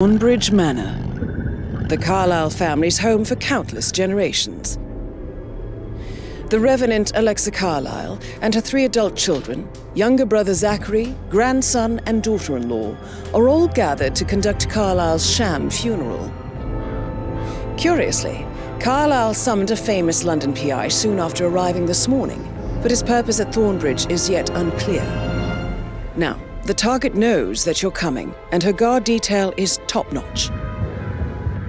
Thornbridge Manor, the Carlyle family's home for countless generations. The Revenant Alexa Carlyle and her 3 adult children, younger brother Zachary, grandson and daughter-in-law, are all gathered to conduct Carlyle's sham funeral. Curiously, Carlyle summoned a famous London PI soon after arriving this morning, but his purpose at Thornbridge is yet unclear. Now, the target knows that you're coming, and her guard detail is top-notch.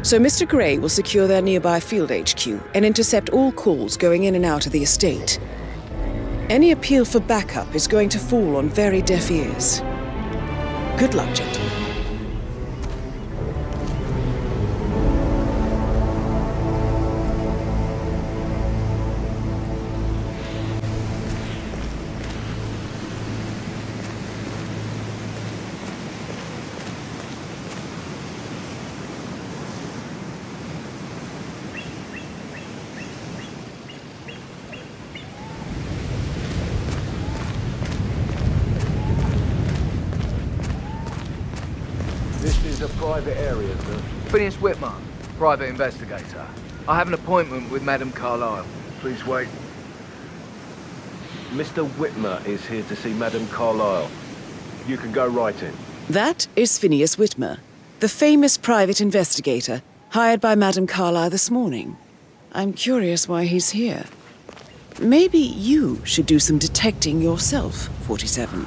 So Mr. Gray will secure their nearby field HQ and intercept all calls going in and out of the estate. Any appeal for backup is going to fall on very deaf ears. Good luck, gentlemen. This is a private area, sir. Phineas Whitmer, private investigator. I have an appointment with Madame Carlyle. Please wait. Mr. Whitmer is here to see Madame Carlyle. You can go right in. That is Phineas Whitmer, the famous private investigator hired by Madame Carlyle this morning. I'm curious why he's here. Maybe you should do some detecting yourself, 47.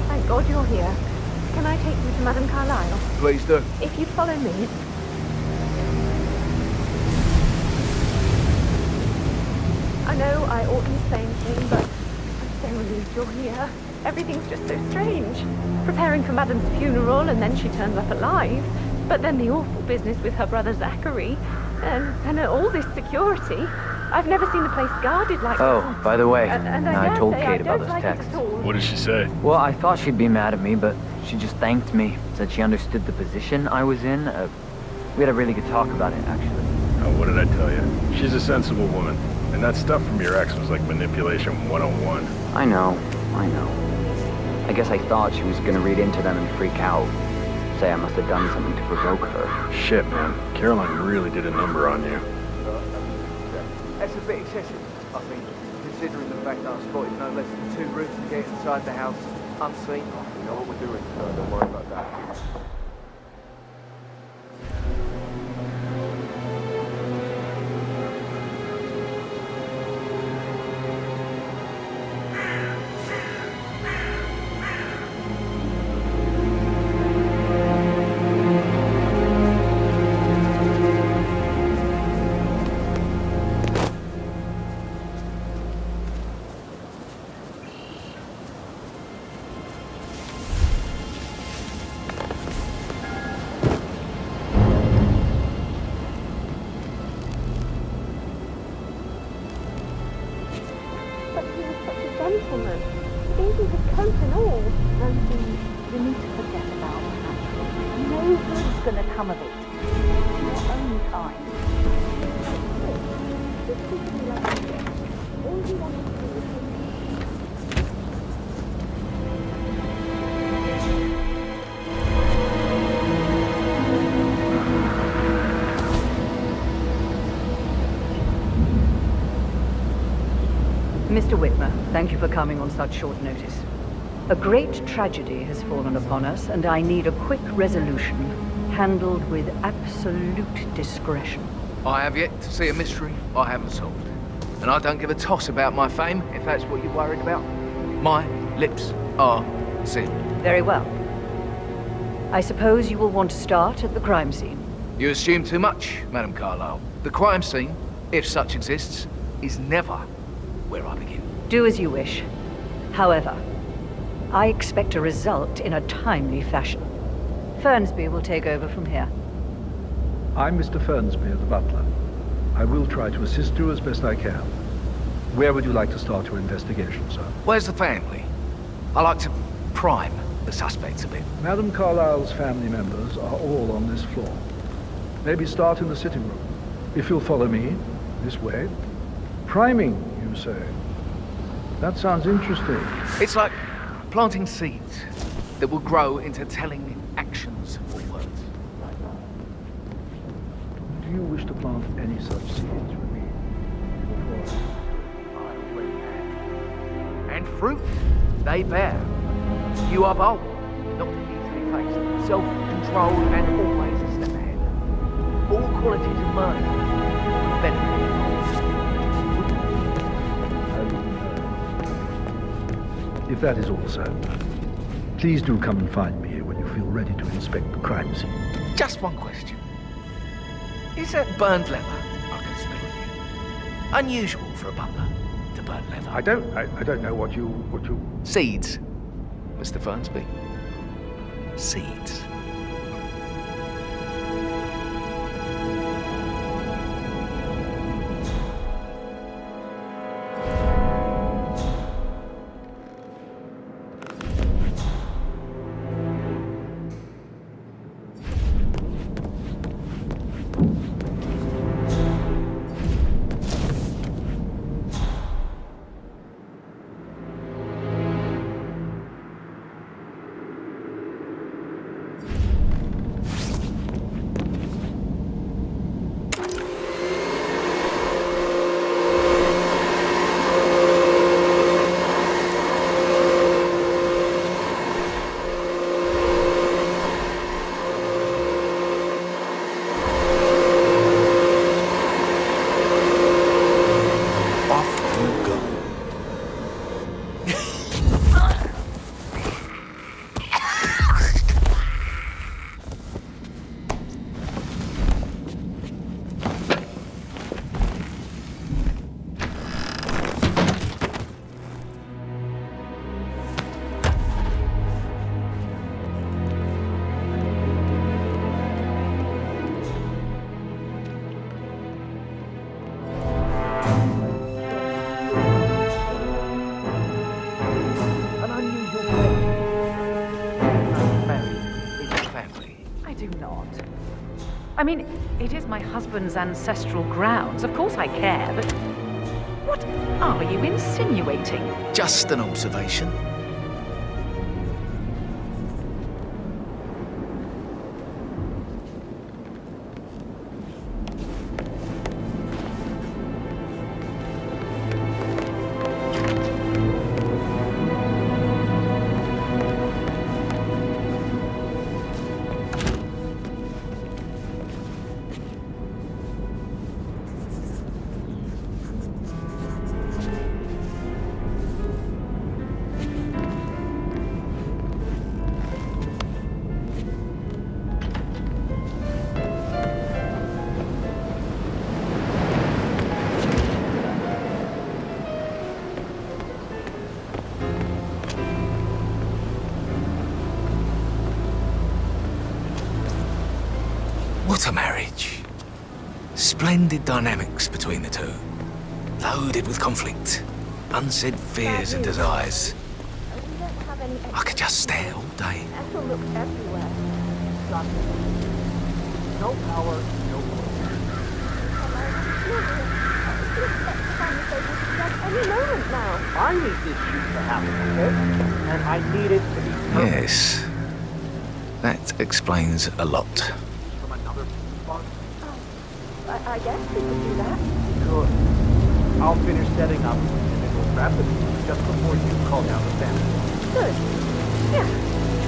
Thank God you're here. Can I take you to Madame Carlyle? Please do. If you'd follow me. I know I oughtn't be saying anything, but I'm so relieved you're here. Everything's just so strange. Preparing for Madame's funeral, and then she turns up alive. But then the awful business with her brother Zachary, and all this security. I've never seen the place guarded like this. Oh, by the way, And I told say Kate I about don't those like it texts. at all. What did she say? Well, I thought she'd be mad at me, but she just thanked me. Said she understood the position I was in. We had a really good talk about it, actually. Oh, what did I tell you? She's a sensible woman. And that stuff from your ex was like manipulation 101. I know. I guess I thought she was gonna read into them and freak out. Say I must have done something to provoke her. Shit, man. Caroline really did a number on you. That's a bit excessive, I think, considering the fact that I spotted no less than 2 routes to get inside the house unseen. You know what we're doing, sir. Don't worry about that. But he was such a gentleman. Even his coat and all. Rosie, you need to forget about that. No good's gonna come of it. Your own time. Just keep me like this. All he wanted to do was Mr. Whitmer, thank you for coming on such short notice. A great tragedy has fallen upon us, and I need a quick resolution, handled with absolute discretion. I have yet to see a mystery I haven't solved. And I don't give a toss about my fame, if that's what you're worried about. My lips are sealed. Very well. I suppose you will want to start at the crime scene. You assume too much, Madam Carlyle. The crime scene, if such exists, is never where I begin. Do as you wish. However, I expect a result in a timely fashion. Fernsby will take over from here. I'm Mr. Fernsby, the butler. I will try to assist you as best I can. Where would you like to start your investigation, sir? Where's the family? I like to prime the suspects a bit. Madam Carlyle's family members are all on this floor. Maybe start in the sitting room. If you'll follow me, this way. Priming, you say? That sounds interesting. It's like planting seeds that will grow into telling actions or words. Do you wish to plant any such seeds with me? I already have. And fruit they bear. You are bold, not easily faced, self-controlled and always a step ahead. All qualities of mind would benefit from. If that is all, sir, please do come and find me when you feel ready to inspect the crime scene. Just one question. Is that burned leather I can smell on you? Unusual for a butler to burn leather. I don't know what you... Seeds, Mr. Fernsby. Seeds. I mean, it is my husband's ancestral grounds. Of course I care, but what are you insinuating? Just an observation. What a marriage. Splendid dynamics between the two. Loaded with conflict, unsaid fears and desires. I could just stare all day. Ethel looked everywhere. No power, no voice. Any moment now. I need this shoot to happen, okay? And I need it to be perfect. Yes. That explains a lot. From another spot. I guess we could do that. Good. I'll finish setting up, and then we'll wrap it just before you call down the family. Good. Yeah,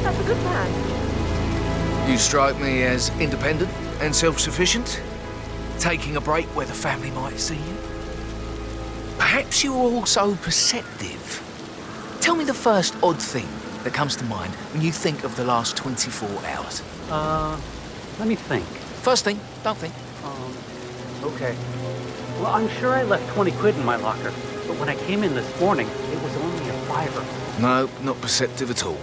that's a good plan. You strike me as independent and self-sufficient. Taking a break where the family might see you. Perhaps you're also perceptive. Tell me the first odd thing that comes to mind when you think of the last 24 hours. Let me think. First thing, don't think. Okay. Well, I'm sure I left 20 quid in my locker, but when I came in this morning, it was only a $5. No, not perceptive at all.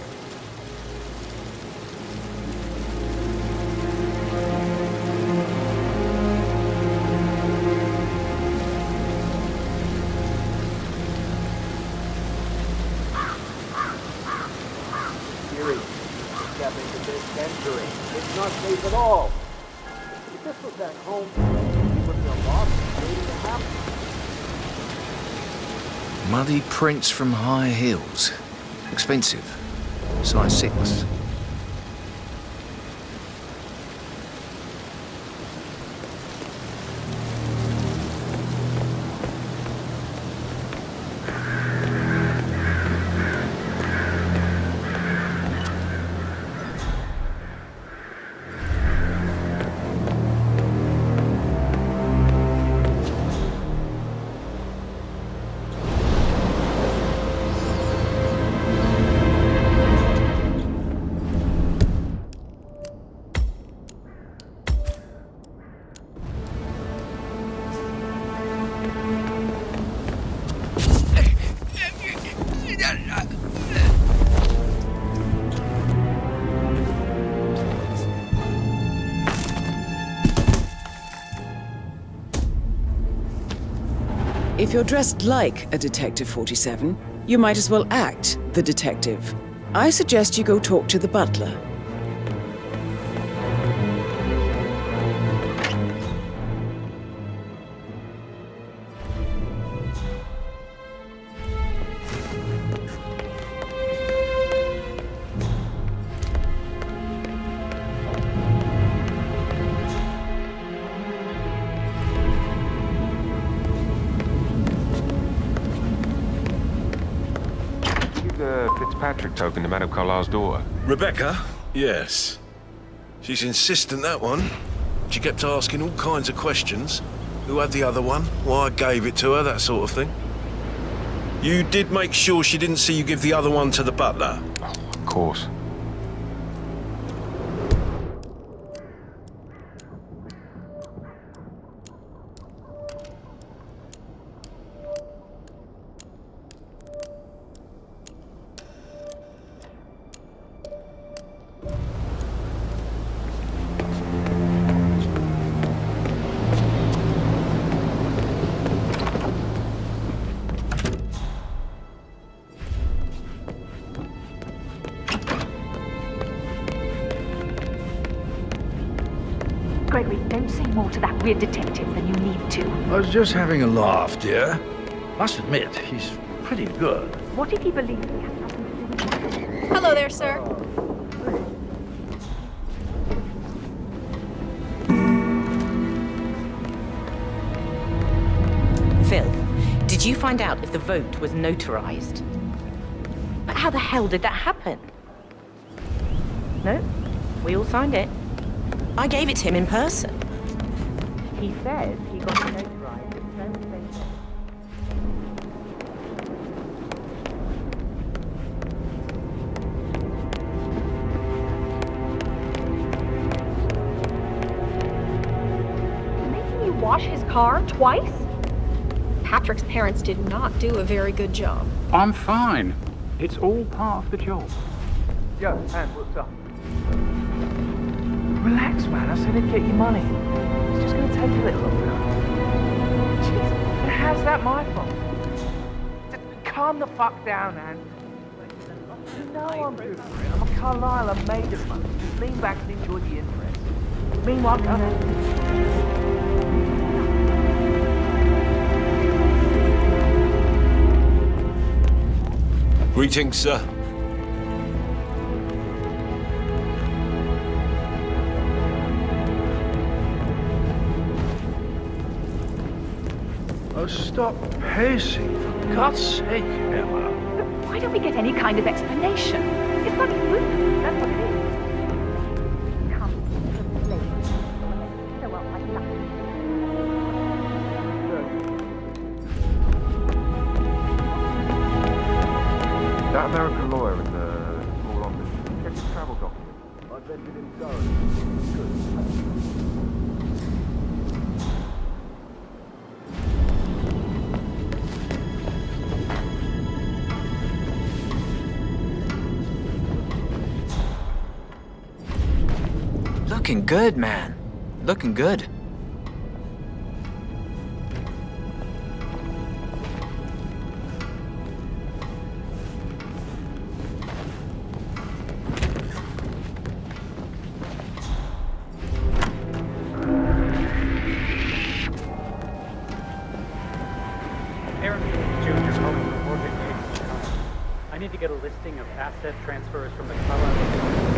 It's not safe at all. If this was at home, it would be a lot waiting to happen. Muddy prints from high heels. Expensive. Size 6. If you're dressed like a Detective 47, you might as well act the detective. I suggest you go talk to the butler. Fitzpatrick token to Madame Carlisle's daughter. Rebecca? Yes. She's insistent, that one. She kept asking all kinds of questions. Who had the other one? Why I gave it to her, that sort of thing. You did make sure she didn't see you give the other one to the butler? Oh, of course. Gregory, don't say more to that weird detective than you need to. I was just having a laugh, dear. Must admit, he's pretty good. What if he believes he has nothing to do with it? Hello there, sir. Phil, did you find out if the vote was notarized? But how the hell did that happen? No, we all signed it. I gave it to him in person. He says he got it notarized at so many days. Making you wash his car twice? Patrick's parents did not do a very good job. I'm fine. It's all part of the job. Yo, man, what's up? Relax, man. I said I'd get you money. It's just going to take a little longer. Jeez, and how's that my fault? Calm the fuck down, man. You know I'm good for it. I'm a Carlisle. I'm made of money. Just lean back and enjoy the interest. Meanwhile, go ahead. Greetings, sir. Oh, stop pacing, for God's sake, Emma. Why don't we get any kind of explanation? It's bloody rude. That's what it is. Come, show up like nothing. That American lawyer in the small office, check his travel documents. I've vetted him go. Looking good, man. Looking good. I need to get a listing of asset transfers from the Carlisle.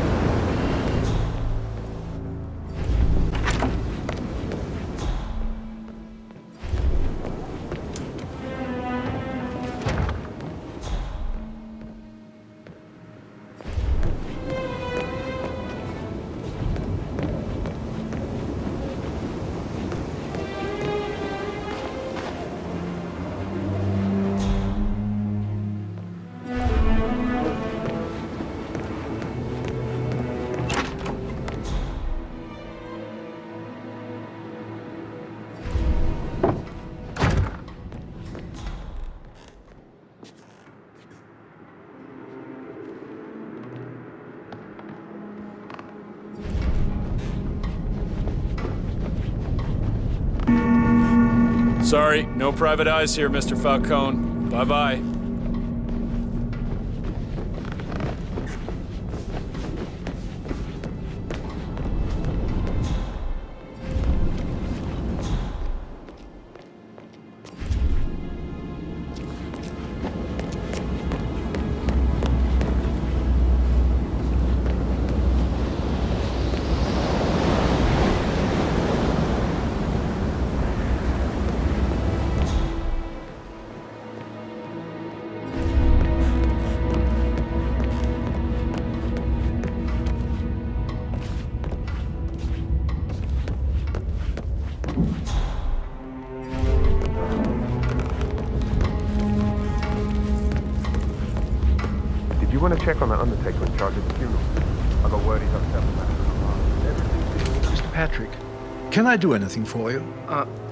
Sorry, no private eyes here, Mr. Falcone. Bye-bye. You want to check on that undertaker in charge of the funeral? I got word he's upset with that. Mr. Patrick, can I do anything for you?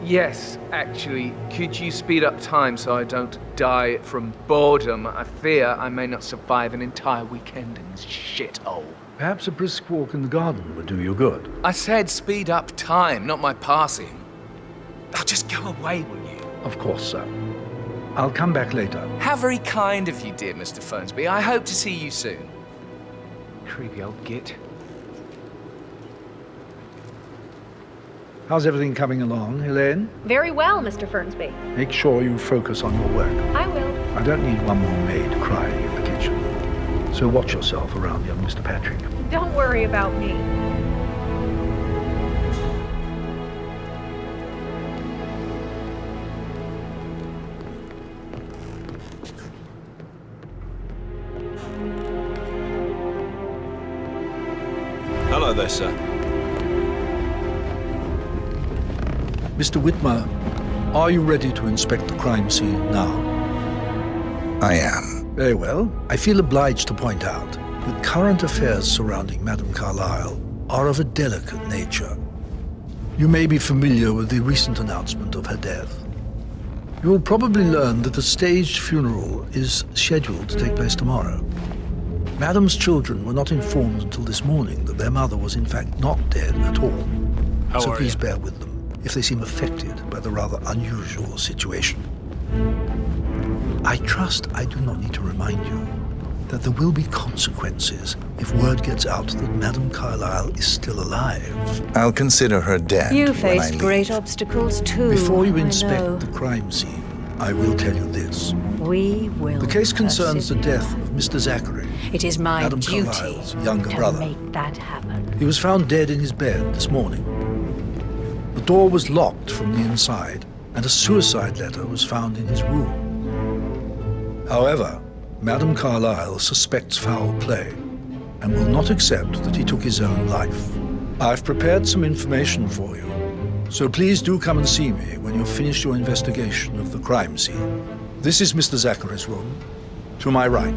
Yes, actually. Could you speed up time so I don't die from boredom? I fear I may not survive an entire weekend in this shithole. Perhaps a brisk walk in the garden would do you good. I said speed up time, not my passing. Oh, just go away, will you? Of course, sir. I'll come back later. How very kind of you, dear Mr. Fernsby. I hope to see you soon. Creepy old git. How's everything coming along, Helene? Very well, Mr. Fernsby. Make sure you focus on your work. I will. I don't need one more maid crying in the kitchen. So watch yourself around young Mr. Patrick. Don't worry about me. Hello there, sir. Mr. Whitmer, are you ready to inspect the crime scene now? I am. Very well. I feel obliged to point out that current affairs surrounding Madame Carlisle are of a delicate nature. You may be familiar with the recent announcement of her death. You will probably learn that the staged funeral is scheduled to take place tomorrow. Madame's children were not informed until this morning that their mother was in fact not dead at all. So please bear with them if they seem affected by the rather unusual situation. I trust I do not need to remind you that there will be consequences if word gets out that Madame Carlisle is still alive. I'll consider her dead. You when I faced leave. great obstacles too. Before you I know. inspect the crime scene, I will tell you this. We will. The case concerns the persevere. death of Mr. Zachary, It is my Madame duty Carlisle's younger to brother. make that happen. He was found dead in his bed this morning. The door was locked from the inside, and a suicide letter was found in his room. However, Madame Carlisle suspects foul play and will not accept that he took his own life. I've prepared some information for you, so please do come and see me when you've finished your investigation of the crime scene. This is Mr. Zachary's room. To my right,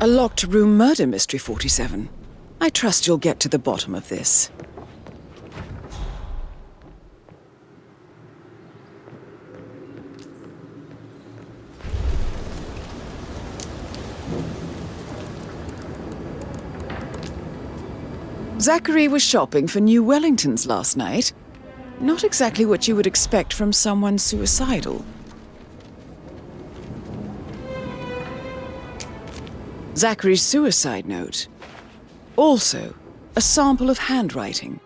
A locked room murder mystery, 47. I trust you'll get to the bottom of this. Zachary was shopping for new Wellingtons last night. Not exactly what you would expect from someone suicidal. Zachary's suicide note. Also, a sample of handwriting.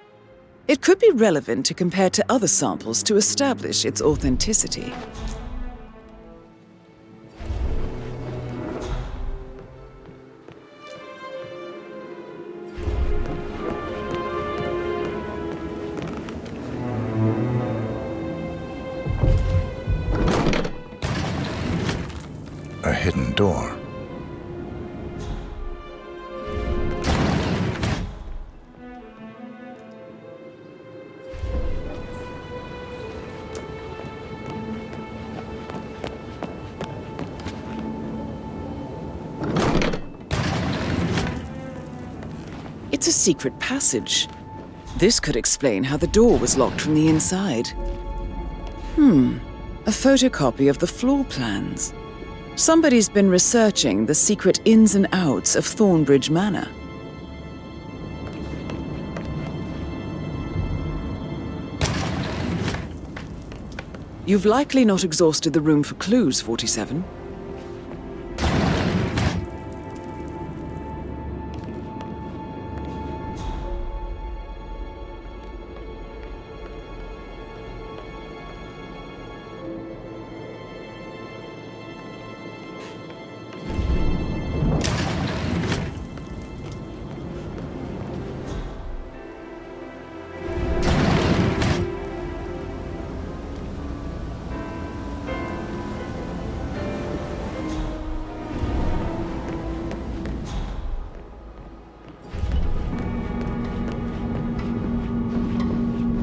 It could be relevant to compare to other samples to establish its authenticity. A hidden door. It's a secret passage. This could explain how the door was locked from the inside. A photocopy of the floor plans. Somebody's been researching the secret ins and outs of Thornbridge Manor. You've likely not exhausted the room for clues, 47.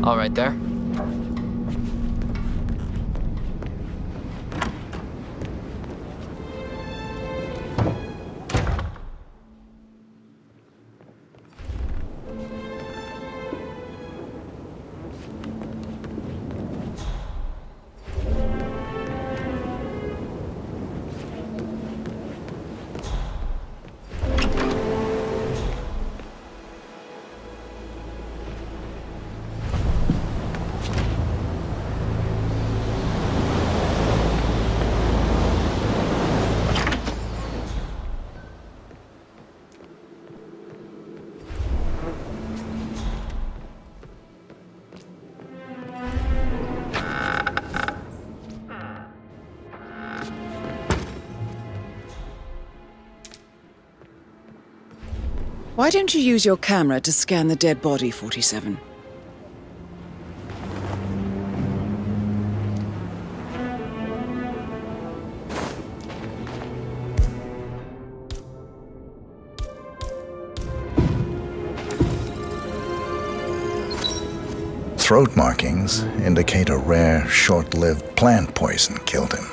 All right there. Why don't you use your camera to scan the dead body, 47? Throat markings indicate a rare, short-lived plant poison killed him.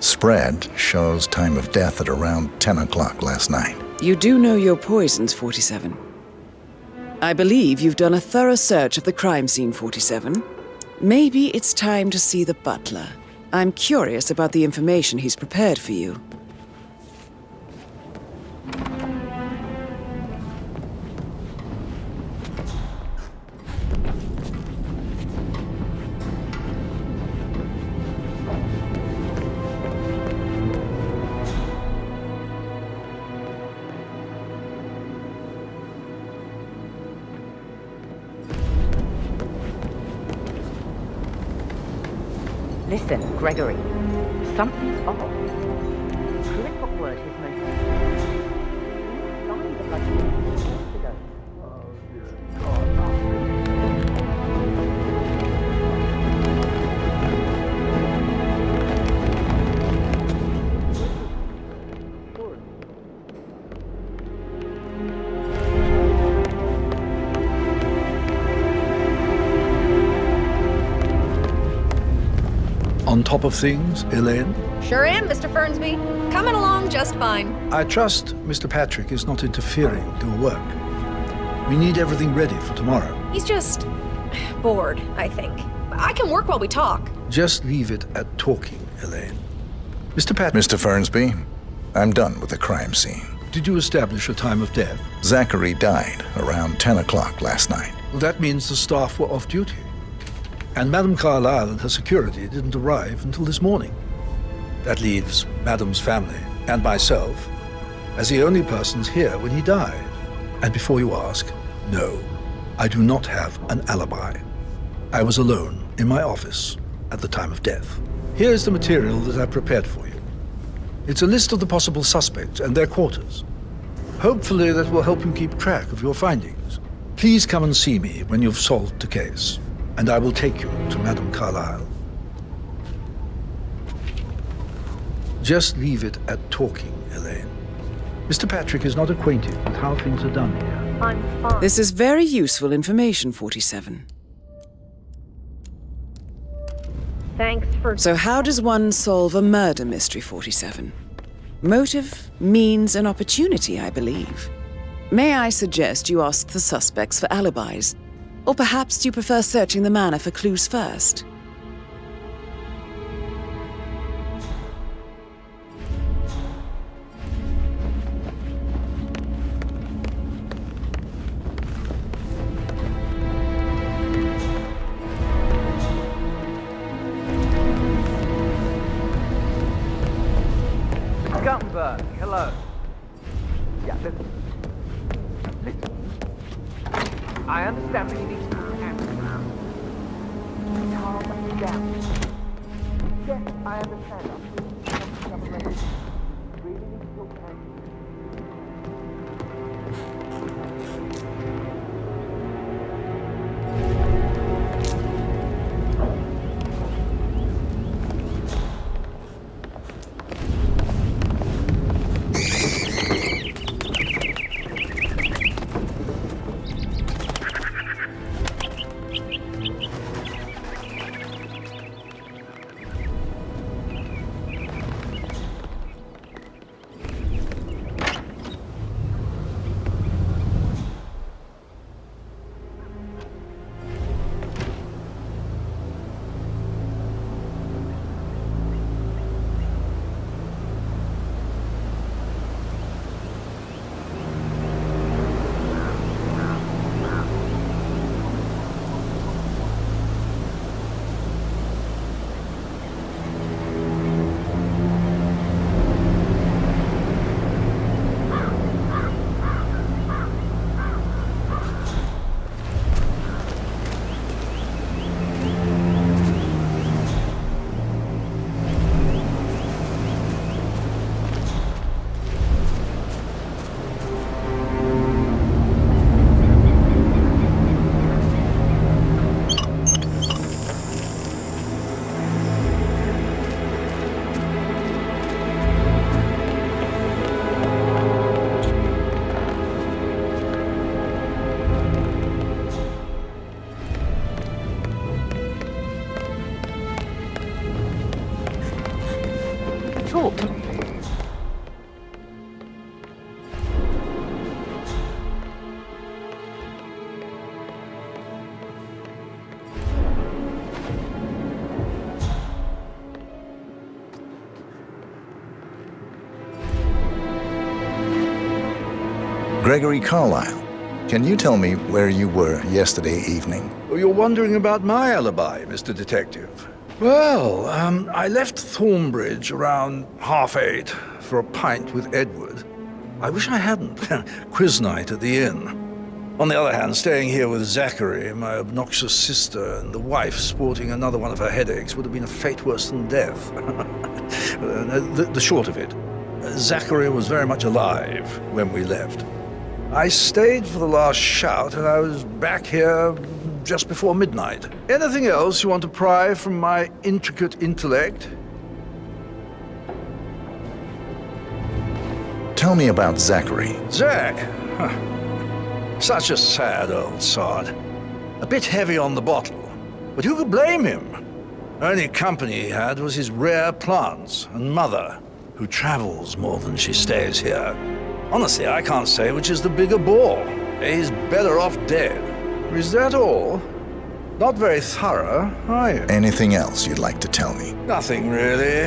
Spread shows time of death at around 10 o'clock last night. You do know your poisons, 47. I believe you've done a thorough search of the crime scene, 47. Maybe it's time to see the butler. I'm curious about the information he's prepared for you. Listen, Gregory. Something's off. Pruitt got word his most... Find the bloody years ago. On top of things, Elaine? Sure am, Mr. Fernsby. Coming along just fine. I trust Mr. Patrick is not interfering with your work. We need everything ready for tomorrow. He's just bored, I think. I can work while we talk. Just leave it at talking, Elaine. Mr. Patrick... Mr. Fernsby, I'm done with the crime scene. Did you establish a time of death? Zachary died around 10 o'clock last night. Well, that means the staff were off duty. And Madame Carlyle and her security didn't arrive until this morning. That leaves Madame's family and myself as the only persons here when he died. And before you ask, no, I do not have an alibi. I was alone in my office at the time of death. Here's the material that I prepared for you. It's a list of the possible suspects and their quarters. Hopefully that will help you keep track of your findings. Please come and see me when you've solved the case, and I will take you to Madame Carlyle. Just leave it at talking, Elaine. Mr. Patrick is not acquainted with how things are done here. I'm fine. This is very useful information, 47. Thanks for... So how does one solve a murder mystery, 47? Motive, means, and opportunity, I believe. May I suggest you ask the suspects for alibis? Or perhaps do you prefer searching the manor for clues first? Hello. Yeah, listen. I understand that you need to calm down. Yes, I understand. Really need to talk to Talk to me. Gregory Carlyle, can you tell me where you were yesterday evening? Oh, you're wondering about my alibi, Mr. Detective. Well, I left Thornbridge around 8:30 for a pint with Edward. I wish I hadn't. Quiz night at the inn. On the other hand, staying here with Zachary, my obnoxious sister, and the wife sporting another one of her headaches would have been a fate worse than death. The short of it, Zachary was very much alive when we left. I stayed for the last shout, and I was back here just before midnight. Anything else you want to pry from my intricate intellect? Tell me about Zachary. Zach? Huh. Such a sad old sod. A bit heavy on the bottle. But who could blame him? Only company he had was his rare plants and mother, who travels more than she stays here. Honestly, I can't say which is the bigger bore. He's better off dead. Is that all? Not very thorough, are you? Anything else you'd like to tell me? Nothing really.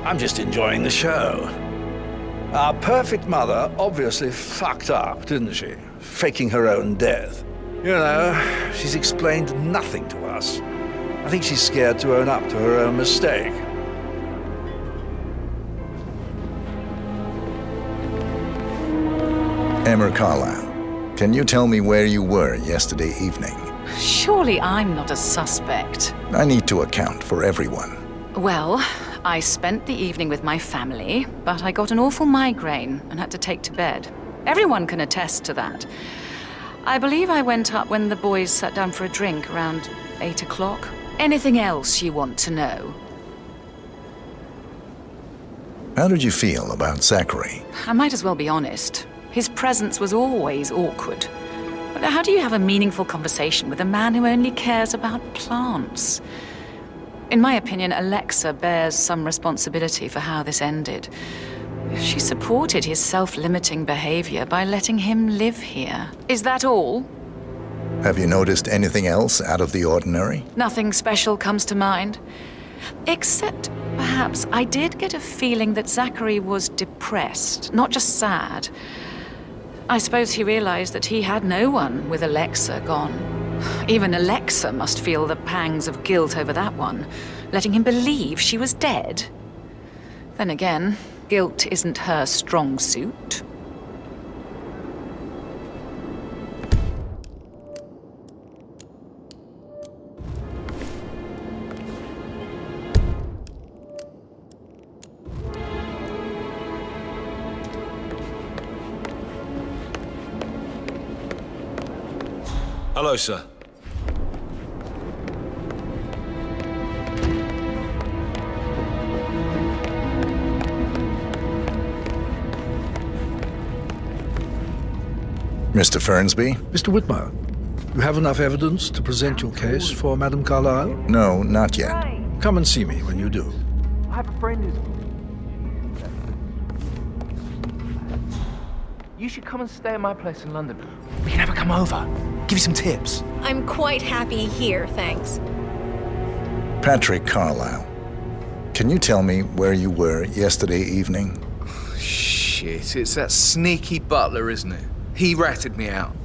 I'm just enjoying the show. Our perfect mother obviously fucked up, didn't she? Faking her own death. You know, she's explained nothing to us. I think she's scared to own up to her own mistake. Emma Carlisle, can you tell me where you were yesterday evening? Surely I'm not a suspect. I need to account for everyone. Well, I spent the evening with my family, but I got an awful migraine and had to take to bed. Everyone can attest to that. I believe I went up when the boys sat down for a drink around 8 o'clock. Anything else you want to know? How did you feel about Zachary? I might as well be honest. His presence was always awkward. But how do you have a meaningful conversation with a man who only cares about plants? In my opinion, Alexa bears some responsibility for how this ended. She supported his self-limiting behavior by letting him live here. Is that all? Have you noticed anything else out of the ordinary? Nothing special comes to mind. Except, perhaps, I did get a feeling that Zachary was depressed, not just sad. I suppose he realized that he had no one with Alexa gone. Even Alexa must feel the pangs of guilt over that one, letting him believe she was dead. Then again, guilt isn't her strong suit. Hello, sir. Mr. Fernsby? Mr. Whitmer, you have enough evidence to present your case for Madame Carlisle? No, not yet. Come and see me when you do. I have a friend who's... You should come and stay at my place in London. We can have her come over. Give you some tips. I'm quite happy here, thanks. Patrick Carlisle, can you tell me where you were yesterday evening? Shit, it's that sneaky butler, isn't it? He ratted me out.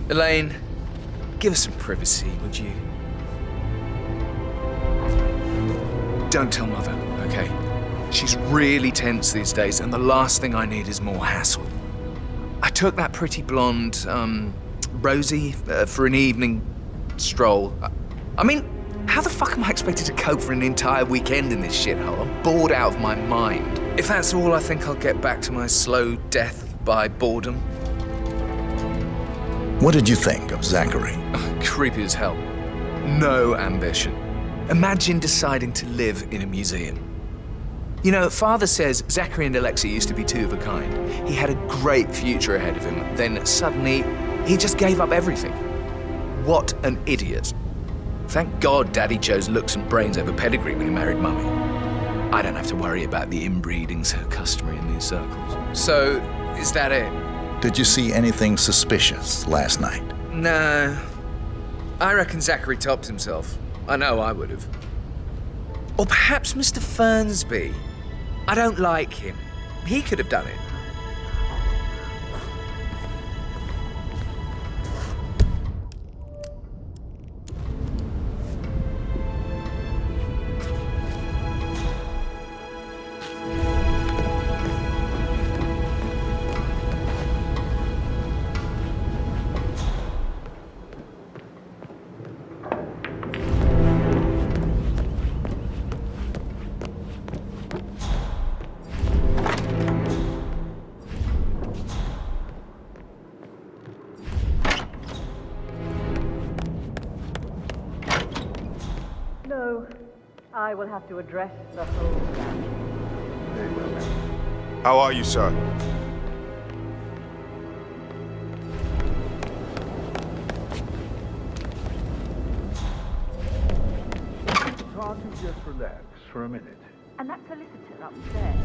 Elaine, give us some privacy, would you? Don't tell Mother, okay? She's really tense these days, and the last thing I need is more hassle. I took that pretty blonde, Rosie, for an evening stroll. I mean, how the fuck am I expected to cope for an entire weekend in this shithole? I'm bored out of my mind. If that's all, I think I'll get back to my slow death by boredom. What did you think of Zachary? Creepy as hell. No ambition. Imagine deciding to live in a museum. You know, Father says Zachary and Alexa used to be two of a kind. He had a great future ahead of him. Then suddenly, he just gave up everything. What an idiot. Thank God Daddy chose looks and brains over pedigree when he married Mummy. I don't have to worry about the inbreeding so customary in these circles. So, is that it? Did you see anything suspicious last night? No. I reckon Zachary topped himself. I know I would have. Or perhaps Mr. Fernsby. I don't like him. He could have done it. No, I will have to address the whole family. How are you, sir? can't you just relax for a minute? And that solicitor upstairs,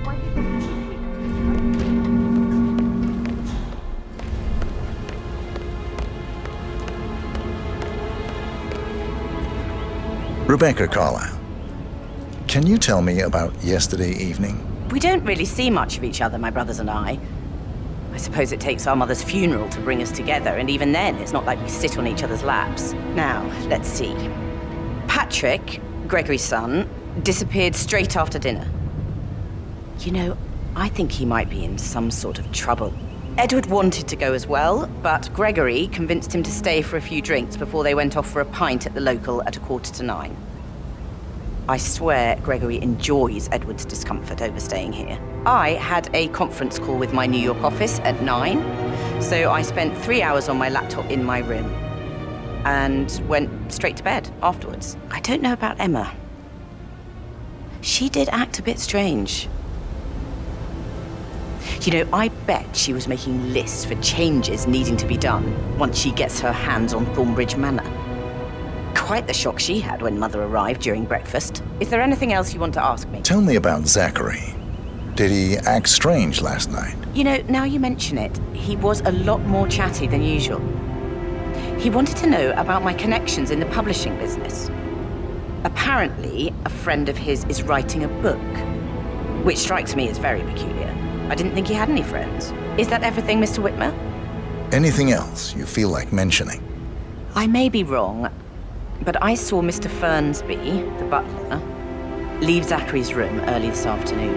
why do you think he's here? Rebecca Carlyle, can you tell me about yesterday evening? We don't really see much of each other, my brothers and I. I suppose it takes our mother's funeral to bring us together, and even then, it's not like we sit on each other's laps. Now, let's see. Patrick, Gregory's son, disappeared straight after dinner. You know, I think he might be in some sort of trouble. Edward wanted to go as well, but Gregory convinced him to stay for a few drinks before they went off for a pint at the local at 8:45. I swear Gregory enjoys Edward's discomfort over staying here. I had a conference call with my New York office at 9, so I spent 3 hours on my laptop in my room and went straight to bed afterwards. I don't know about Emma. She did act a bit strange. You know, I bet she was making lists for changes needing to be done once she gets her hands on Thornbridge Manor. Quite the shock she had when Mother arrived during breakfast. Is there anything else you want to ask me? Tell me about Zachary. Did he act strange last night? You know, now you mention it, he was a lot more chatty than usual. He wanted to know about my connections in the publishing business. Apparently, a friend of his is writing a book, which strikes me as very peculiar. I didn't think he had any friends. Is that everything, Mr. Whitmer? Anything else you feel like mentioning? I may be wrong, but I saw Mr. Fernsby, the butler, leave Zachary's room early this afternoon.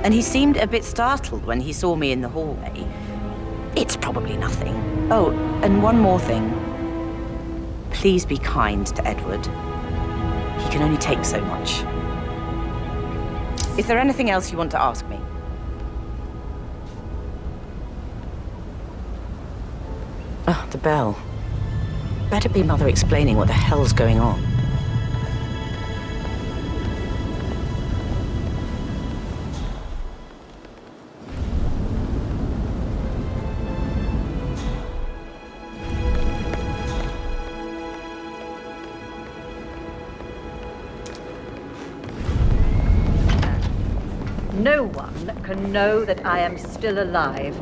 And he seemed a bit startled when he saw me in the hallway. It's probably nothing. Oh, and one more thing. Please be kind to Edward. He can only take so much. Is there anything else you want to ask me? Oh, the bell. Better be Mother explaining what the hell's going on. No one can know that I am still alive.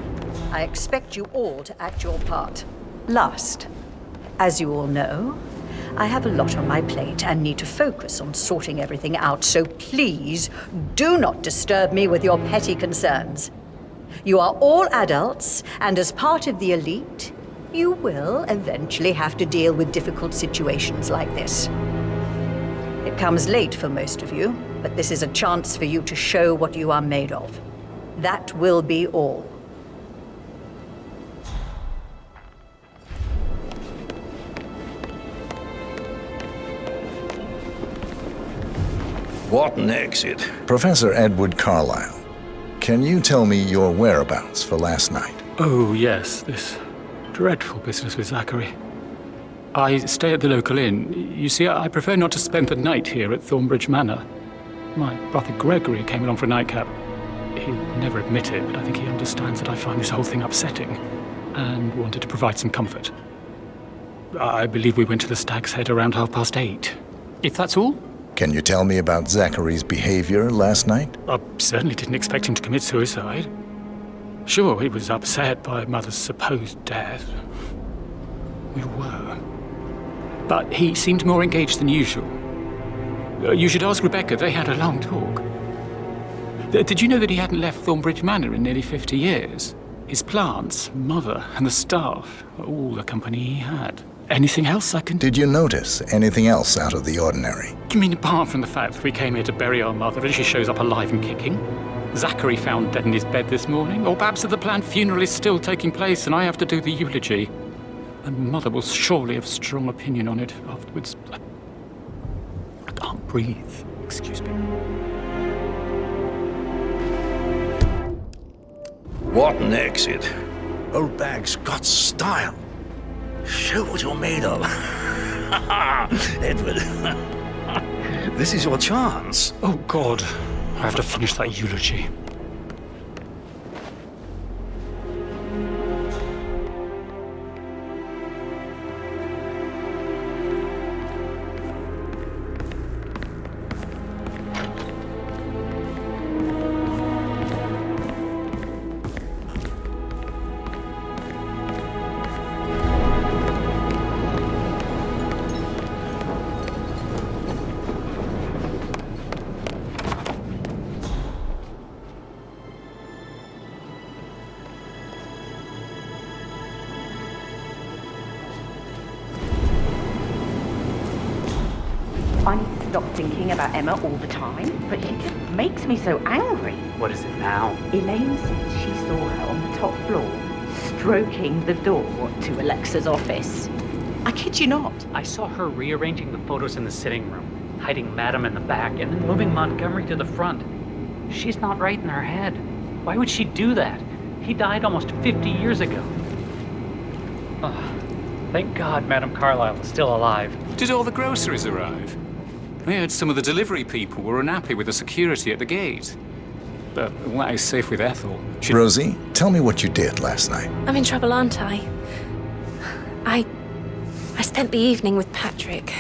I expect you all to act your part. Last, as you all know, I have a lot on my plate and need to focus on sorting everything out, so please do not disturb me with your petty concerns. You are all adults, and as part of the elite, you will eventually have to deal with difficult situations like this. It comes late for most of you, but this is a chance for you to show what you are made of. That will be all. What an exit. Professor Edward Carlyle, can you tell me your whereabouts for last night? Oh, yes, this dreadful business with Zachary. I stay at the local inn. You see, I prefer not to spend the night here at Thornbridge Manor. My brother Gregory came along for a nightcap. He'll never admit it, but I think he understands that I find this whole thing upsetting and wanted to provide some comfort. I believe we went to the Stag's Head around 8:30. If that's all? Can you tell me about Zachary's behavior last night? I certainly didn't expect him to commit suicide. Sure, he was upset by Mother's supposed death. We were. But he seemed more engaged than usual. You should ask Rebecca. They had a long talk. Did you know that he hadn't left Thornbridge Manor in nearly 50 years? His plants, Mother, and the staff were all the company he had. Anything else I can... Did you notice anything else out of the ordinary? You mean apart from the fact that we came here to bury our mother and she shows up alive and kicking? Zachary found dead in his bed this morning? Or perhaps that the planned funeral is still taking place and I have to do the eulogy? And Mother will surely have strong opinion on it afterwards. I can't breathe. Excuse me. What an exit. Old bag's got style. Show what you're made of. Edward. This is your chance. Oh, God. I have to finish that eulogy. I need to stop thinking about Emma all the time, but she just makes me so angry. What is it now? Elaine says she saw her on the top floor, stroking the door to Alexa's office. I kid you not. I saw her rearranging the photos in the sitting room, hiding Madam in the back, and then moving Montgomery to the front. She's not right in her head. Why would she do that? He died almost 50 years ago. Oh, thank God Madam Carlyle is still alive. Did all the groceries arrive? I heard some of the delivery people were unhappy with the security at the gate. But well, that is safe with Ethel. Rosie, tell me what you did last night. I'm in trouble, aren't I? I spent the evening with Patrick.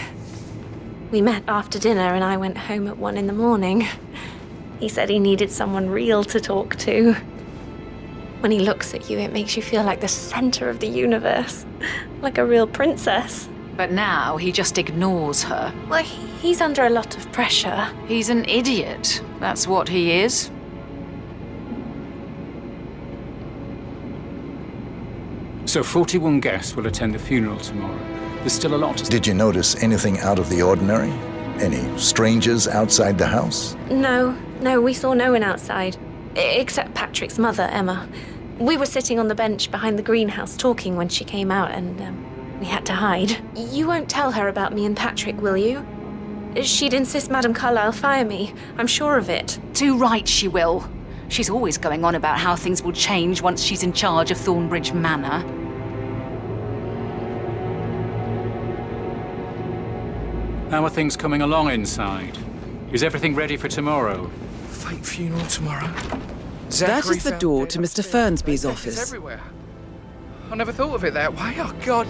We met after dinner and I went home at 1 in the morning. He said he needed someone real to talk to. When he looks at you, it makes you feel like the center of the universe. Like a real princess. But now he just ignores her. Well, he's under a lot of pressure. He's an idiot. That's what he is. So 41 guests will attend the funeral tomorrow. There's still a lot to... Did you notice anything out of the ordinary? Any strangers outside the house? No, we saw no one outside. Except Patrick's mother, Emma. We were sitting on the bench behind the greenhouse talking when she came out and we had to hide. You won't tell her about me and Patrick, will you? She'd insist Madam Carlyle fire me. I'm sure of it. Too right she will. She's always going on about how things will change once she's in charge of Thornbridge Manor. How are things coming along inside? Is everything ready for tomorrow? Fake funeral tomorrow? That is the door to Mr. Fernsby's office. Everywhere. I never thought of it that way. Oh, God.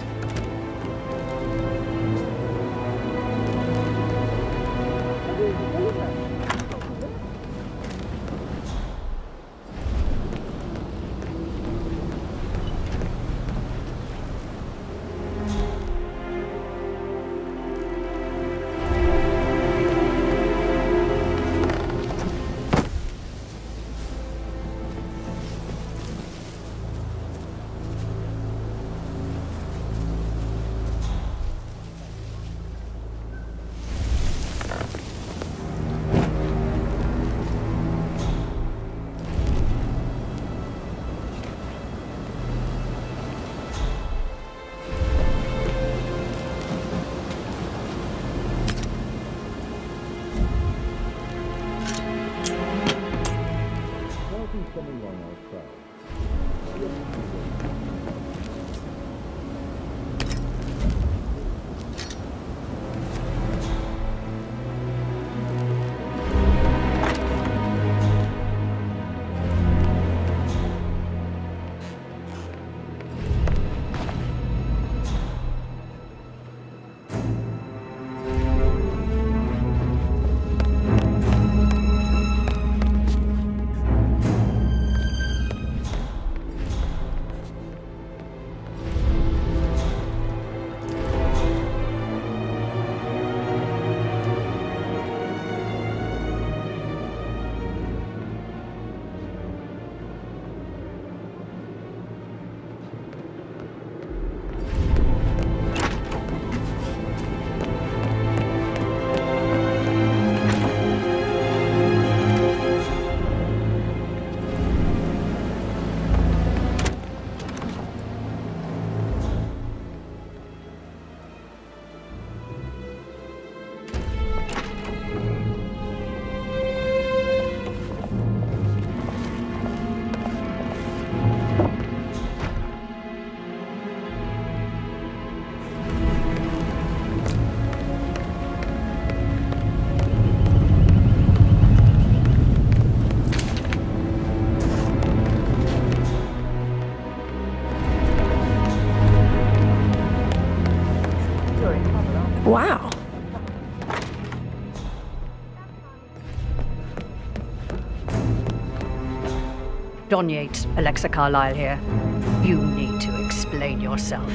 Wow. Don Yates, Alexa Carlyle here. You need to explain yourself.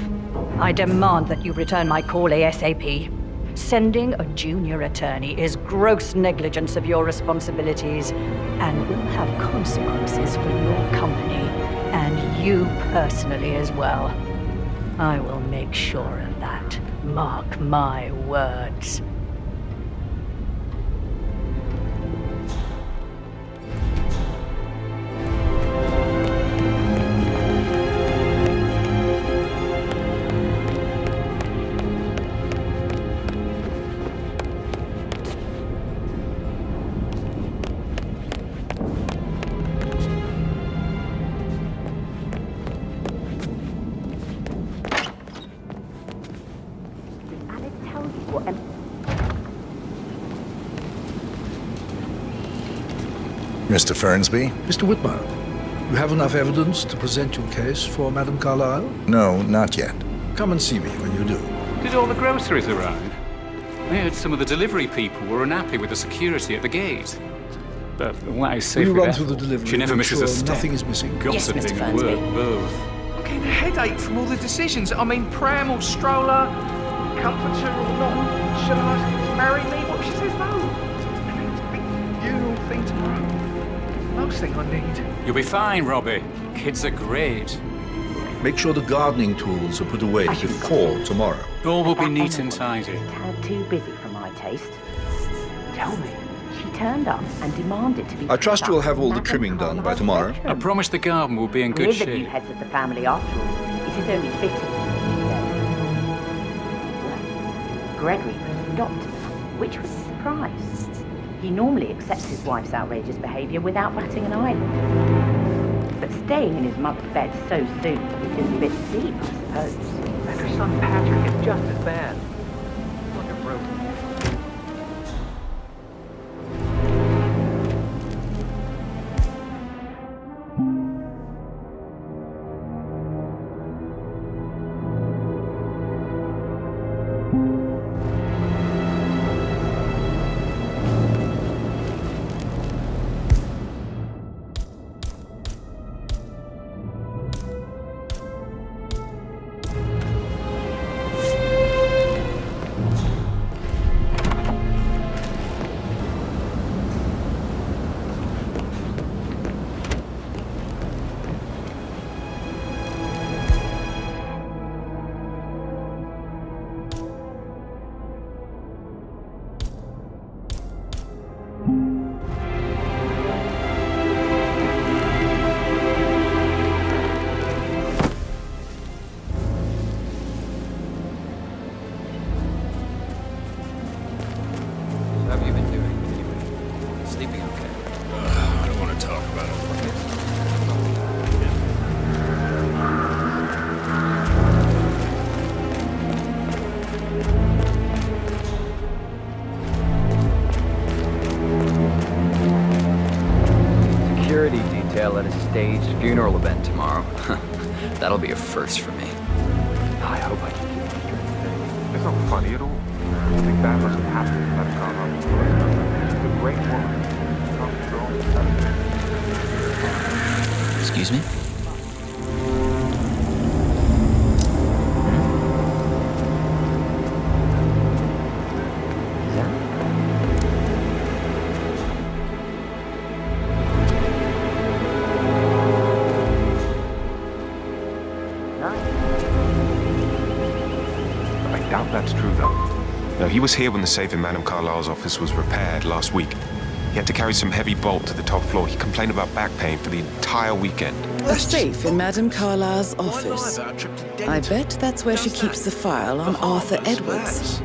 I demand that you return my call ASAP. Sending a junior attorney is gross negligence of your responsibilities and will have consequences for your company and you personally as well. I will make sure of that. Mark my words. for Mr. Fernsby? Mr. Whitmer, you have enough evidence to present your case for Madame Carlyle? No, not yet. Come and see me when you do. Did all the groceries arrive? I heard some of the delivery people were unhappy with the security at the gate. But why say Will you for run that? through the delivery? She never misses a step. Nothing is missing. Gossiping Yes, Mr. and work Fernsby. both. I'm getting a headache from all the decisions. I mean, pram or stroller, comforter or not. Should I ask her to marry me? What if she says no? I mean, it's a big funeral thing tomorrow. Most thing I need. You'll be fine, Robbie. Kids are great. Make sure the gardening tools are put away before tomorrow. All will be neat and tidy. a tad too busy for my taste. Tell me. She turned up and demanded to be... I trust you'll have all the trimming done by tomorrow. I promise the garden will be in good We're the new shape. heads of the family after all. It is only fitting, he said. Well, Gregory put a stop to that, which was a surprise. He normally accepts his wife's outrageous behaviour without batting an eyelid. But staying in his mother's bed so soon is a bit steep, I suppose. And her son Patrick is just as bad. Like a broken. At a staged funeral event tomorrow. That'll be a first for me. I hope I can keep it straight. It's not funny at all. Something bad must have happened to Madame Carlyle. She's a great woman. Excuse me? That's true, though. No, he was here when the safe in Madame Carlyle's office was repaired last week. He had to carry some heavy bolt to the top floor. He complained about back pain for the entire weekend. A safe in Madame Carlyle's office. I bet that's where she keeps the file on Arthur Edwards.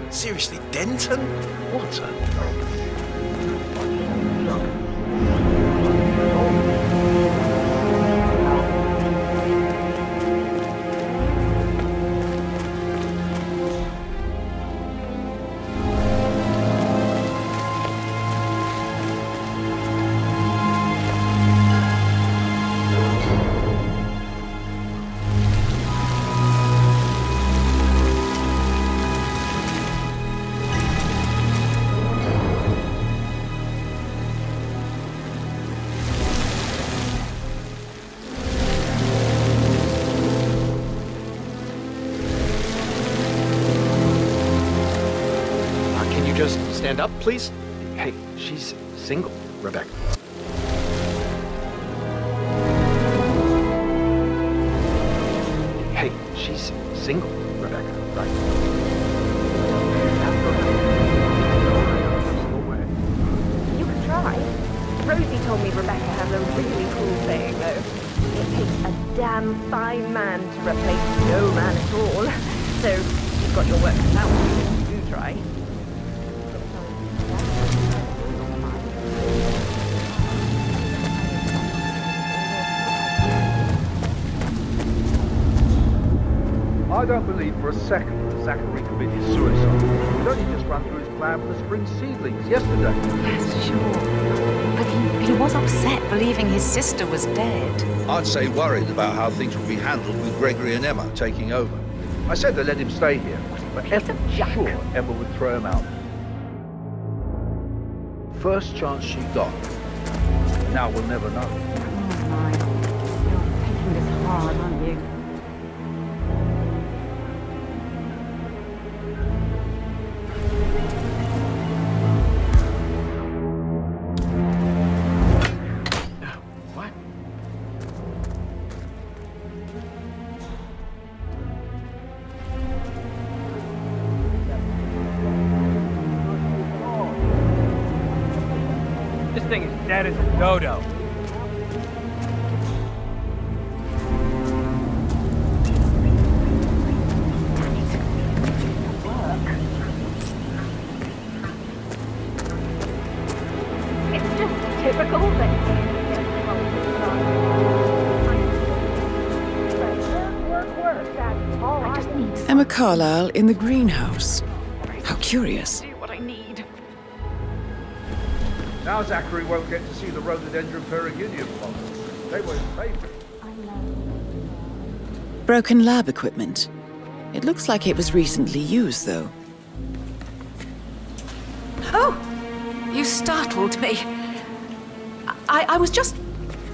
Seriously, Denton? What a... Stand up, please. Hey, she's single, Rebecca. Hey, she's single, Rebecca, right? You can try. Rosie told me Rebecca has a really cool saying, though. It takes a damn fine man to replace no man at all. So, you've got your work cut out for you. Do try. I don't believe for a second that Zachary committed suicide. He'd only just run through his plan for the spring seedlings yesterday. Yes, sure. But he was upset believing his sister was dead. I'd say worried about how things would be handled with Gregory and Emma taking over. I said to let him stay here, but Emma's sure Emma would throw him out. First chance she got. Now we'll never know. Oh my. You're taking this hard, aren't you? This thing is dead as a dodo. It's just typical that that's all I just need. Emma Carlyle in the greenhouse. How curious. What I need. Now Zachary won't get to see the rhododendron periginium blossoms. They were his favorite. Broken lab equipment. It looks like it was recently used, though. Oh! You startled me. I was just,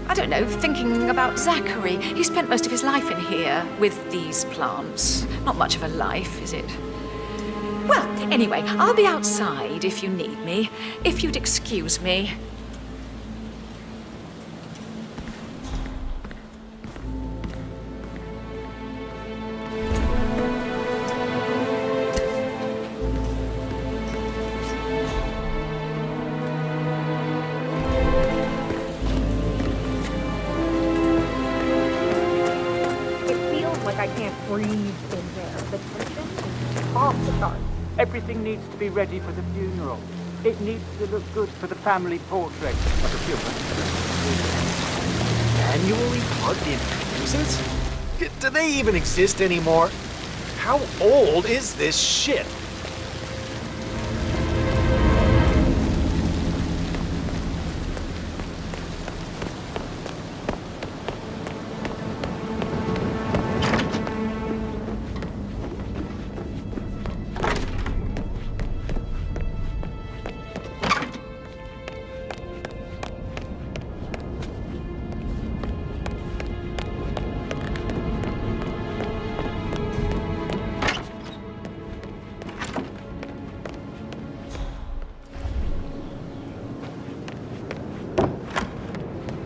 I don't know, thinking about Zachary. He spent most of his life in here with these plants. Not much of a life, is it? Well, anyway, I'll be outside if you need me. If you'd excuse me. It feels like I can't breathe in there. The tension is off the charts. Everything needs to be ready for the funeral. It needs to look good for the family portrait. Like a human. Annually plugged in fuses? Do they even exist anymore? How old is this shit?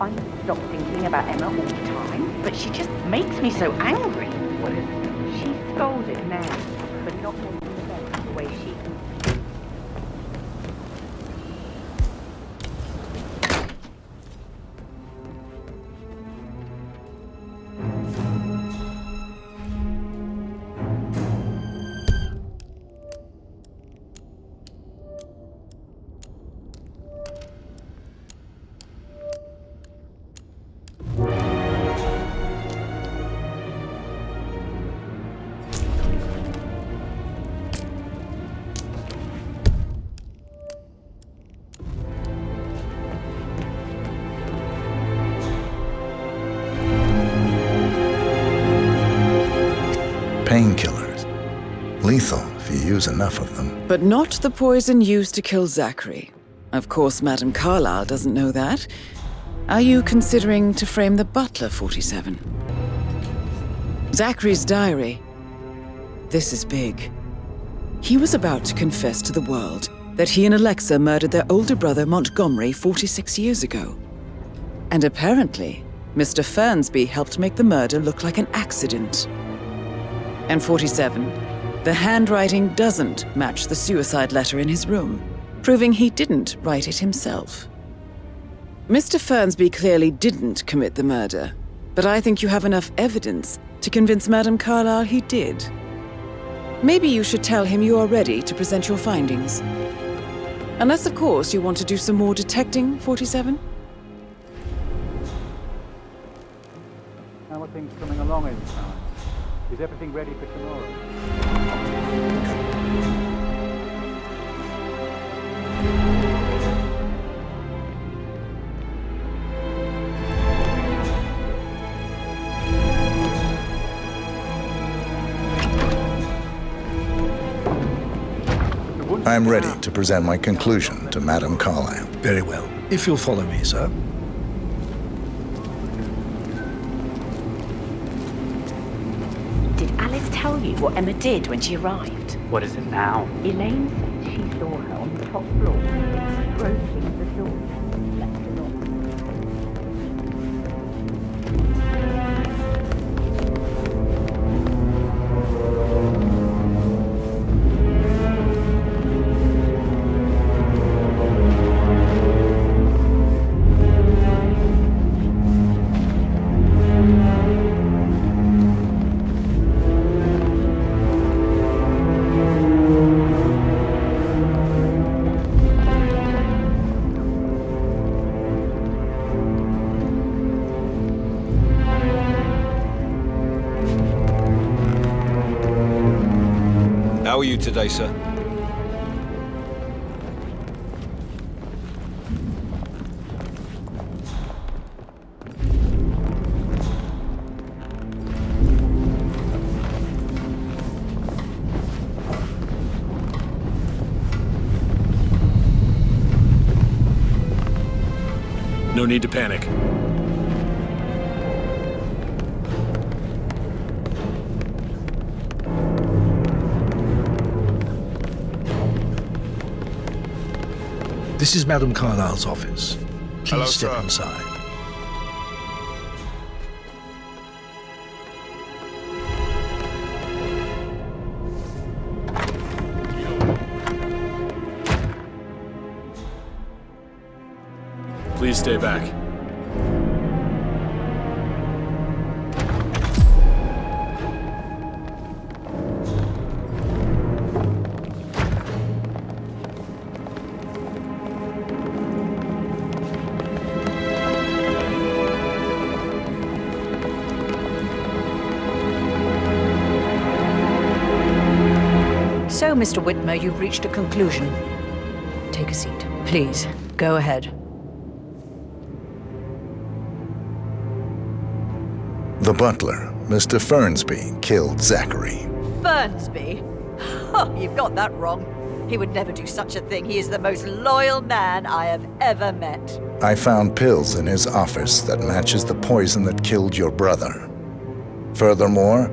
I stop thinking about Emma all the time, but she just makes me so angry. What is it? She's scolded now for not wanting the best the way she... Painkillers. Lethal if you use enough of them. But not the poison used to kill Zachary. Of course, Madame Carlyle doesn't know that. Are you considering to frame the butler, 47? Zachary's diary. This is big. He was about to confess to the world that he and Alexa murdered their older brother Montgomery 46 years ago. And apparently, Mr. Fernsby helped make the murder look like an accident. And 47, the handwriting doesn't match the suicide letter in his room, proving he didn't write it himself. Mr. Fernsby clearly didn't commit the murder, but I think you have enough evidence to convince Madame Carlyle he did. Maybe you should tell him you are ready to present your findings. Unless, of course, you want to do some more detecting, 47? How are things coming along inside? Is everything ready for tomorrow? I'm ready to present my conclusion to Madame Carlyle. Very well. If you'll follow me, sir. Did Alice tell you what Emma did when she arrived? What is it now? Elaine said she saw her on the top floor, stroking the door, left it on. How are you today, sir? No need to panic. This is Madame Carlyle's office. Please Hello, step sir. inside. Please stay back. So, Mr. Whitmer, you've reached a conclusion. Take a seat. Please, go ahead. The butler, Mr. Fernsby, killed Zachary. Fernsby? Oh, you've got that wrong. He would never do such a thing. He is the most loyal man I have ever met. I found pills in his office that matches the poison that killed your brother. Furthermore,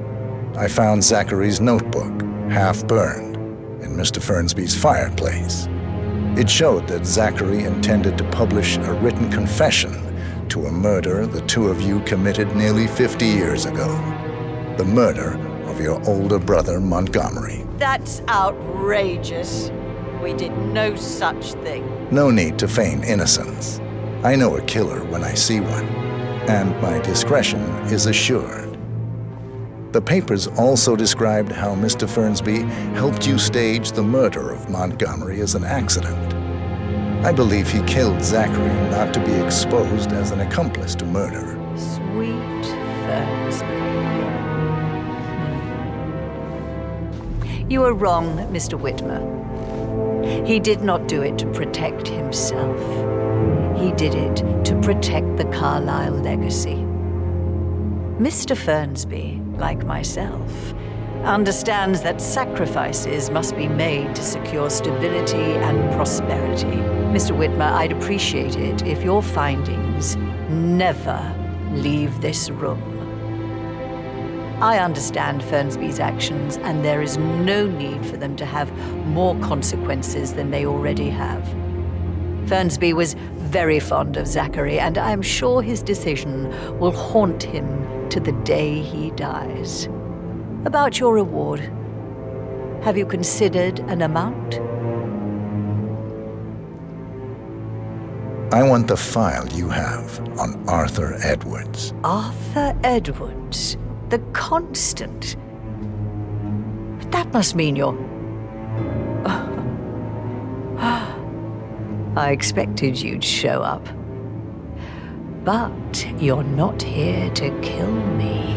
I found Zachary's notebook, half burned, in Mr. Fernsby's fireplace. It showed that Zachary intended to publish a written confession to a murder the two of you committed nearly 50 years ago. The murder of your older brother, Montgomery. That's outrageous. We did no such thing. No need to feign innocence. I know a killer when I see one, and my discretion is assured. The papers also described how Mr. Fernsby helped you stage the murder of Montgomery as an accident. I believe he killed Zachary not to be exposed as an accomplice to murder. Sweet Fernsby. You are wrong, Mr. Whitmer. He did not do it to protect himself. He did it to protect the Carlyle legacy. Mr. Fernsby, like myself, understands that sacrifices must be made to secure stability and prosperity. Mr. Whitmer, I'd appreciate it if your findings never leave this room. I understand Fernsby's actions, and there is no need for them to have more consequences than they already have. Fernsby was very fond of Zachary, and I'm sure his decision will haunt him to the day he dies. About your reward, have you considered an amount? I want the file you have on Arthur Edwards. Arthur Edwards, the Constant. But that must mean you're... I expected you'd show up. But you're not here to kill me.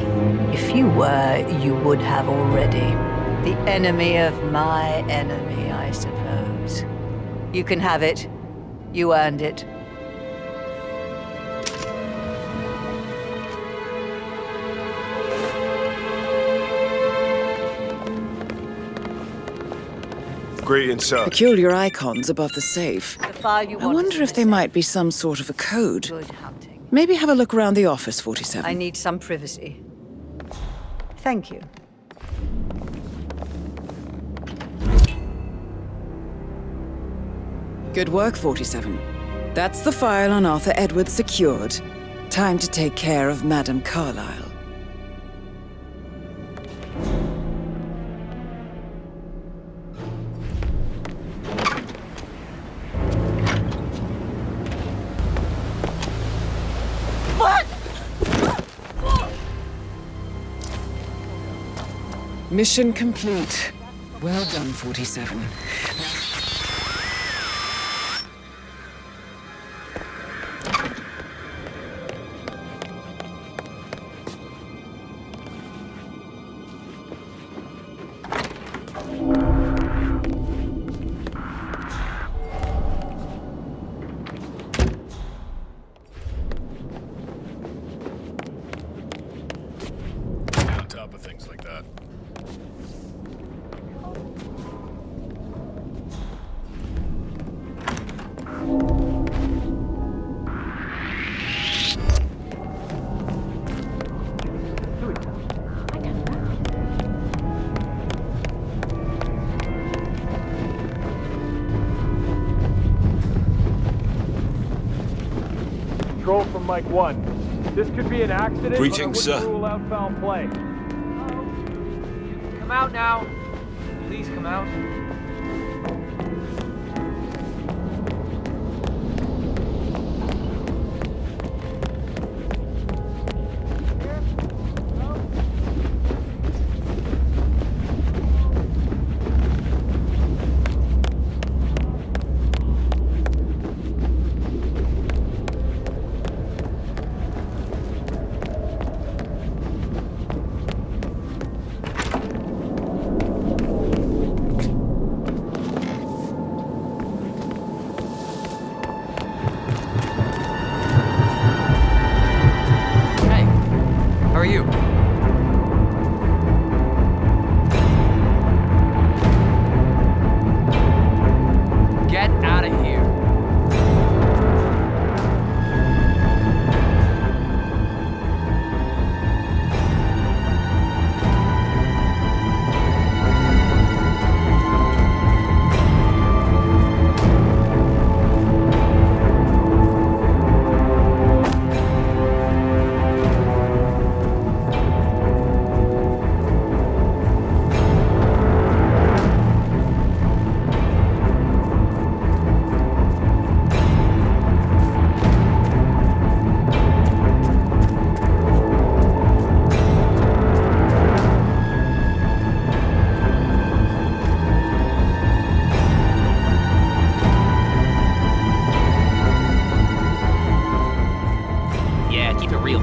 If you were, you would have already. The enemy of my enemy, I suppose. You can have it. You earned it. Greetings, sir. Peculiar icons above the safe. The file you I want wonder if they might be some sort of a code. Good hunting. Maybe have a look around the office, 47. I need some privacy. Thank you. Good work, 47. That's the file on Arthur Edwards secured. Time to take care of Madame Carlyle. What? Mission complete. Well done, 47. On top of things like that. Control from Mike 1. This could be an accident. Greetings, but I wouldn't sir. rule out foul play. Come out now. Please come out. How are you? Get out of here. Yeah, keep it real.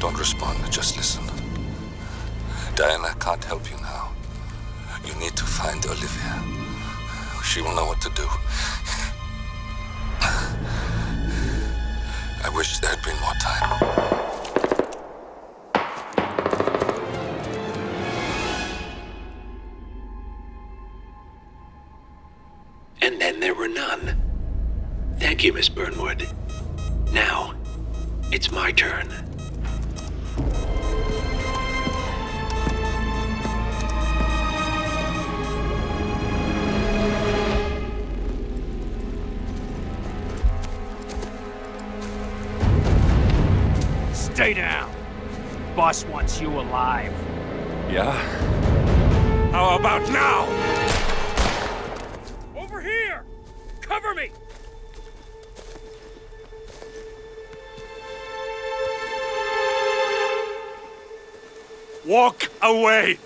Don't respond, just listen. Diana can't help you now. You need to find Olivia. She will know what to do. I wish there had been more time. And then there were none. Thank you, Miss Burnwood. Now, it's my turn. Stay down. Boss wants you alive. Yeah? How about now? Over here! Cover me! Walk away!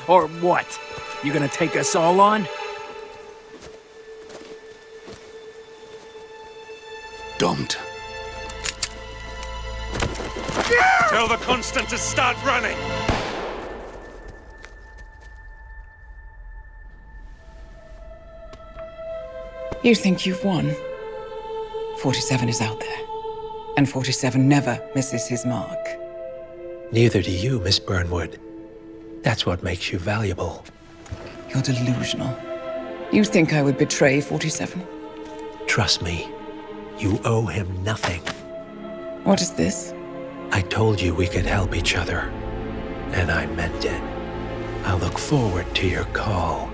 Or what? You gonna take us all on? Don't. Tell the Constant to start running! You think you've won? 47 is out there, and 47 never misses his mark. Neither do you, Miss Burnwood. That's what makes you valuable. You're delusional. You think I would betray 47? Trust me, you owe him nothing. What is this? I told you we could help each other, and I meant it. I look forward to your call.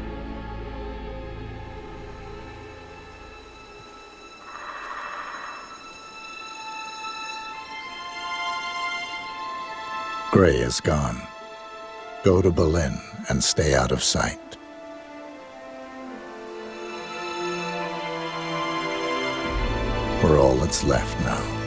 Gray is gone. Go to Berlin and stay out of sight. We're all that's left now.